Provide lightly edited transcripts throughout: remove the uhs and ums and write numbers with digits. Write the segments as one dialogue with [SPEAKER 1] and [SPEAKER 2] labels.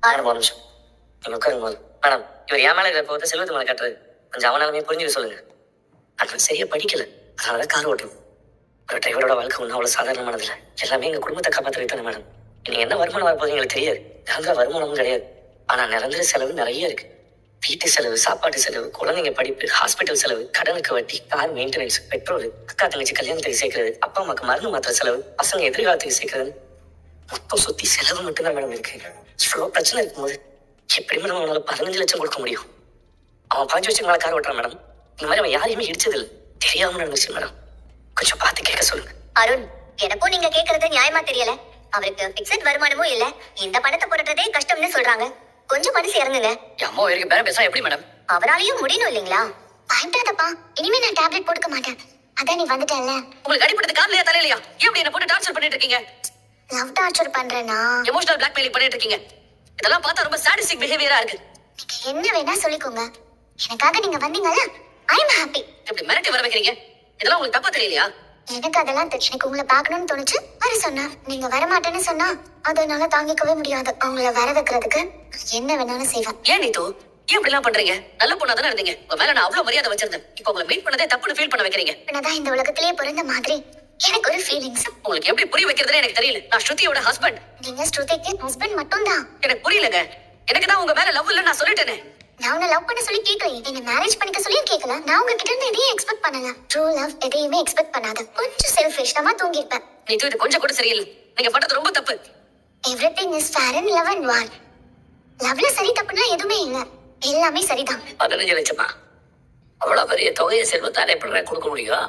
[SPEAKER 1] Madam ஒரு நிமிஷம் நீங்க உட்காருங்க போது. மேடம் இவர் என் மேல இருக்கிற கோவத்தை செல்வத்து மேல கட்டுறது கொஞ்சம் அவனாலுமே புரிஞ்சுக்க சொல்லுங்க. நான் சரியா படிக்கல, அதனாலதான் கார் ஓட்டணும். ஒரு டிரைவரோட வாழ்க்கை ஒன்றும் அவ்வளோ சாதாரணமானதில்லை. எல்லாமே எங்கள் குடும்பத்தை காப்பாற்ற வைத்தானே மேடம். இன்னைக்கு என்ன வருமானம் வரப்போகுது எங்களுக்கு தெரியாது. நிரந்தர வருமானமும் கிடையாது. ஆனால் நிரந்தர செலவு நிறைய இருக்கு. வீட்டு செலவு, சாப்பாட்டு செலவு, குழந்தைங்க படிப்பு, ஹாஸ்பிட்டல் செலவு, கடனுக்கு வட்டி, கார் மெயின்டெனன்ஸ், பெட்ரோல், அக்கா தங்கச்சி கல்யாணத்துக்கு சேர்க்கறது, அப்பா அம்மாக்கு மருந்து மாத்திர செலவு, பசங்க எதிர்காலத்துக்கு சேர்க்கறது, மொத்தம் சுத்தி செலவு மட்டும்தான் மேடம் இருக்கு. இவ்வளோ பிரச்சனை இருக்கும்போது எப்படி மேடம் அவனால 15 லட்சம் கொடுக்க முடியும்? அவன் 5 வருஷம் மேலே கார் ஓட்டுறான் மேடம். இந்த மாதிரி அவன் யாரையுமே இடிச்சதில்லை. தெரியாம நடந்துச்சு மேடம். கொஞ்சம் பார்த்து கேட்க சொல்லுங்க.
[SPEAKER 2] அருண், எனக்கும் நீங்க கேக்குறது நியாயமா தெரியல. அவருக்கு பிக்ஸட் வருமானமும் இல்ல. இந்த பணத்தை புரட்டுறதே கஷ்டம்னு சொல்றாங்க. கொஞ்சம் மனசு இறங்குங்க.
[SPEAKER 1] அம்மா வரைக்கும் பேர பேசா எப்படி மேடம்?
[SPEAKER 2] அவராலையும் முடியணும் இல்லைங்களா? பயப்படாதப்பா, இனிமே நான் டேப்லெட் போட்டுக்க மாட்டேன். அதான் நீ வந்துட்டல.
[SPEAKER 1] உங்களுக்கு அடிப்பட்டது காலையா தலையிலையா? ஏன் அப்படி என்ன போட்டு டார்ச்சர் பண்ணிட்டு இருக்கீங்க?
[SPEAKER 2] லவ் டார்ச்சர் பண்றேனா?
[SPEAKER 1] எமோஷனல் பிளாக்மெயிலிங் பண்ணிட்டு இருக்கீங்க. இதெல்லாம் பார்த்தா ரொம்ப சாடிஸ்டிக் பிஹேவியரா இருக்கு.
[SPEAKER 2] நீங்க என்ன வேணா சொல்லிக்கோங்க. எனக்காக நீங்க வந்தீங்கல்ல, ஐ அம் ஹாப்பி.
[SPEAKER 1] இப்படி மிரட்டி வர வைக்கிறீங்க, இதெல்லாம் உங்களுக்கு தப்பா தெரியலையா?
[SPEAKER 2] எனக்கு அதெல்லாம் தெரியும். எனக்கு உங்களை பார்க்கணும்னு தோணுச்சு, வர சொன்னா. நீங்க வரமாட்டேன்னு சொன்னா அதனால தாங்கிக்கவே முடியாது. உங்களை வர வைக்கிறதுக்கு என்ன வேணாலும் செய்வேன்.
[SPEAKER 1] ஏன் நீத்து ஏன் இப்படி எல்லாம் பண்றீங்க? நல்ல பொண்ணா தானே இருந்தீங்க. உங்க மேல நான் அவ்வளவு மரியாதை வச்சிருந்தேன். இப்போ உங்களை மீட் பண்ணதே தப்புன்னு ஃபீல் பண்ண வைக்கிறீங்க.
[SPEAKER 2] நான் இந்த உலகத்திலேயே பிறந்த மாதிரி எனக்கு ஒரு ஃபீலிங்ஸ்.
[SPEAKER 1] உங்களுக்கு எப்படி புரிய வைக்கிறதுன்னு எனக்கு தெரியல. நான் ஸ்ருதியோட ஹஸ்பண்ட்.
[SPEAKER 2] நீங்க ஸ்ருதிக்கு ஹஸ்பண்ட் மட்டும் தான்.
[SPEAKER 1] எனக்கு புரியலங்க. எனக்கு தான் உங்க மேல லவ் இல்ல நான் சொல்லிட்டேனே.
[SPEAKER 2] நான் உன்னை லவ் பண்ண சொல்லி கேட்கல, என்ன மேரேஜ் பண்ணிக்க சொல்லி கேட்கல. நான் உங்ககிட்ட இருந்து எதையும் எக்ஸ்பெக்ட் பண்ணல. ட்ரூ லவ் எதையுமே எக்ஸ்பெக்ட் பண்ணாத. கொஞ்சம் செல்ஃபிஷ் நம்ம தூங்கிருப்பேன்.
[SPEAKER 1] நீத்து இது கொஞ்சம் கூட சரியில்லை. நீங்க பண்றது ரொம்ப தப்பு.
[SPEAKER 2] Everything is fair in love and war. லவ்ல சரி தப்புனா எதுவுமே இல்ல, எல்லாமே சரிதான்.
[SPEAKER 1] 15 லட்சமா? அவ்வளவு பெரிய தொகையை செல்வத்தாலே எப்படி கொடுக்க முடியும்?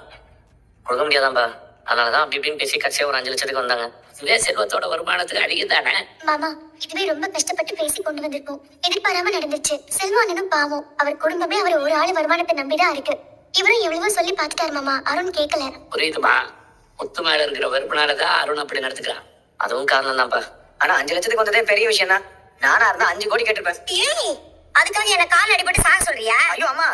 [SPEAKER 1] கொடுக்க முடியாதான்பா. அதனாலதான் அப்படி இப்படின்னு பேசி கட்சியா ஒரு 5 லட்சத்துக்கு வந்தாங்க. இதே செல்வத்தோட வருமானத்துக்கு அதிகம் தானே
[SPEAKER 2] மாமா. இதுவே ரொம்ப கஷ்டப்பட்டு பேசி கொண்டு வந்திருக்கோம். எதிர்பாராம நடந்துச்சு. செல்வானனும் பாவம், அவர் குடும்பமே அவர் ஒரு ஆளு வருமானத்தை நம்பிதான் இருக்கு. இவரும் எவ்வளவோ சொல்லி பாத்துட்டாரு மாமா. அருண் கேட்கல.
[SPEAKER 1] புரியுதுமா? முத்து மேல இருக்கிற வெறுப்புனாலதான் அருண் அப்படி நடத்துக்கிறான். அதுவும் காரணம் தான்ப்பா. ஆனா 5 லட்சத்துக்கு வந்ததே பெரிய விஷயம் தான். நானா இருந்தா 5 கோடி கேட்டிருப்பேன்.
[SPEAKER 2] அதுக்காக என்ன கால் அடிபட்டு சாக சொல்றியா?
[SPEAKER 1] ஐயோ அம்மா,